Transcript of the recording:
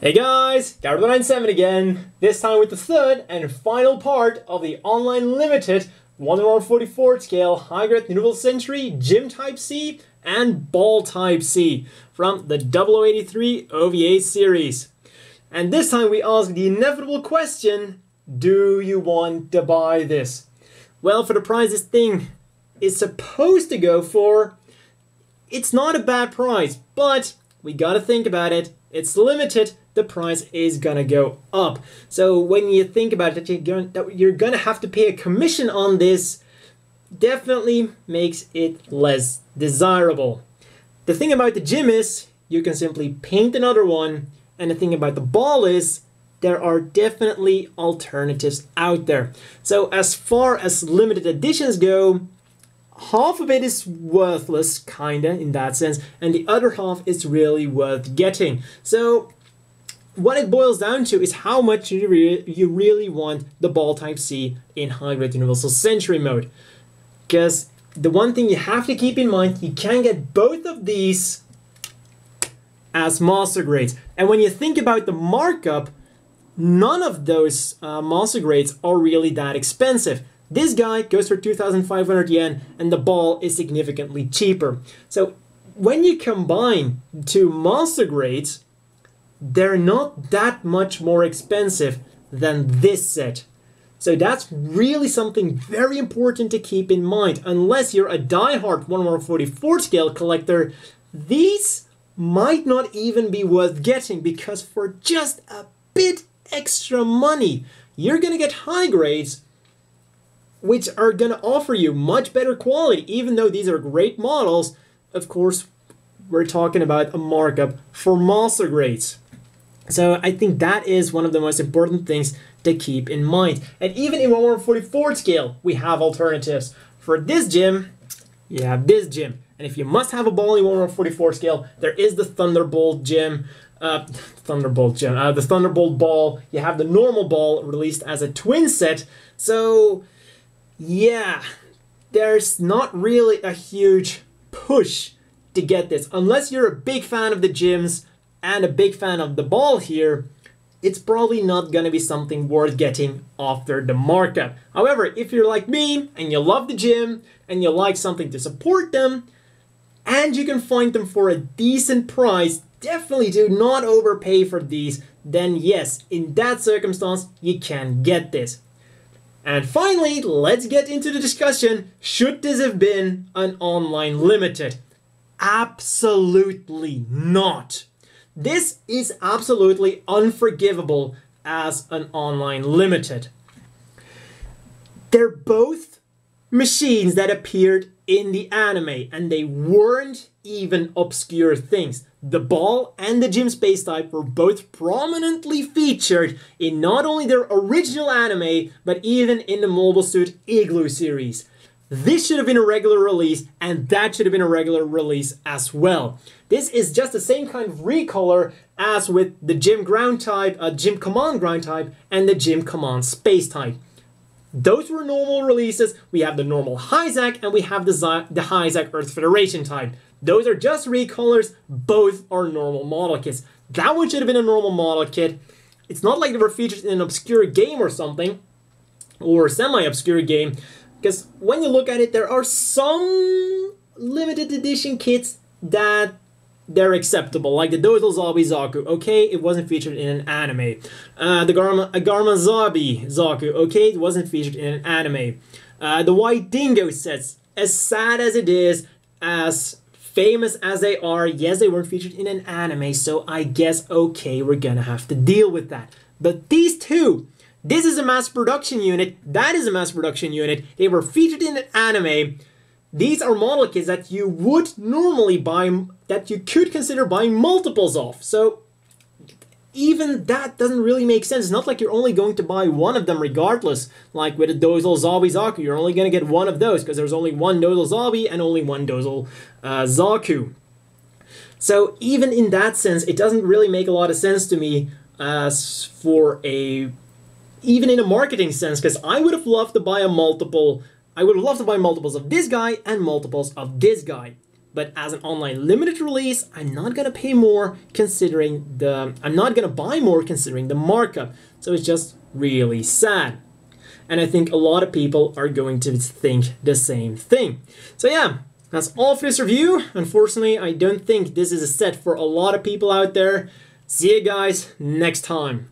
Hey guys, Garrett97 again, this time with the third and final part of the online limited 1/144 scale high-grade Universal Century Gym Type C and Ball Type C from the 0083 OVA series. And this time we ask the inevitable question, do you want to buy this? Well, for the price this thing is supposed to go for, it's not a bad price, but we gotta think about it. It's limited, the price is gonna go up. So when you think about it, that you're gonna have to pay a commission on this, definitely makes it less desirable. The thing about the gym is, you can simply paint another one, and the thing about the ball is, there are definitely alternatives out there. So as far as limited editions go, half of it is worthless, kinda, in that sense, and the other half is really worth getting. So what it boils down to is how much you really want the Ball Type C in high-grade Universal Century mode. Because the one thing you have to keep in mind, you can get both of these as master grades. And when you think about the markup, none of those master grades are really that expensive. This guy goes for 2,500 yen and the ball is significantly cheaper. So when you combine two master grades, they're not that much more expensive than this set. So that's really something very important to keep in mind. Unless you're a die-hard 1/144 scale collector, these might not even be worth getting, because for just a bit extra money, you're gonna get high grades which are going to offer you much better quality. Even though these are great models, of course, we're talking about a markup for master grades. So I think that is one of the most important things to keep in mind. And even in 1/144 scale, we have alternatives. For this gym, you have this gym. And if you must have a ball in 1/144 scale, there is the Thunderbolt gym. The Thunderbolt ball. You have the normal ball released as a twin set. So yeah, there's not really a huge push to get this. Unless you're a big fan of the gyms and a big fan of the ball here, it's probably not going to be something worth getting after the markup. However, if you're like me and you love the gym and you like something to support them, and you can find them for a decent price, definitely do not overpay for these, then yes, in that circumstance, you can get this. And finally, let's get into the discussion. Should this have been an online limited? Absolutely not. This is absolutely unforgivable as an online limited. They're both machines that appeared in the anime, and they weren't even obscure things. The ball and the gym space type were both prominently featured in not only their original anime, but even in the Mobile Suit Igloo series. This should have been a regular release, and that should have been a regular release as well. This is just the same kind of recolor as with the Gym Ground type, Gym Command Ground type, and the Gym Command Space type. Those were normal releases. We have the normal HGUC and we have the HGUC Earth Federation type. Those are just recolors. Both are normal model kits. That one should have been a normal model kit. It's not like they were featured in an obscure game or something, or semi-obscure game, because when you look at it, there are some limited edition kits that they're acceptable, like the Dozo Zabi Zaku. Okay, it wasn't featured in an anime. The Garma Zabi Zaku. Okay, it wasn't featured in an anime. The White Dingo sets, as sad as it is, as famous as they are, yes, they weren't featured in an anime, so I guess, okay, we're gonna have to deal with that. But these two, this is a mass production unit, that is a mass production unit, they were featured in an anime. These are model kits that you would normally buy, that you could consider buying multiples of. So even that doesn't really make sense. It's not like you're only going to buy one of them regardless. Like with a Dozo Zabi Zaku, you're only going to get one of those because there's only one Dozo Zabi and only one Dozo Zaku. So even in that sense, it doesn't really make a lot of sense to me as for even in a marketing sense, because I would have loved to buy a multiple. I would love to buy multiples of this guy and multiples of this guy. but as an online limited release, I'm not gonna pay more considering I'm not gonna buy more considering the markup. So it's just really sad. And I think a lot of people are going to think the same thing. So yeah, that's all for this review. Unfortunately, I don't think this is a set for a lot of people out there. See you guys next time.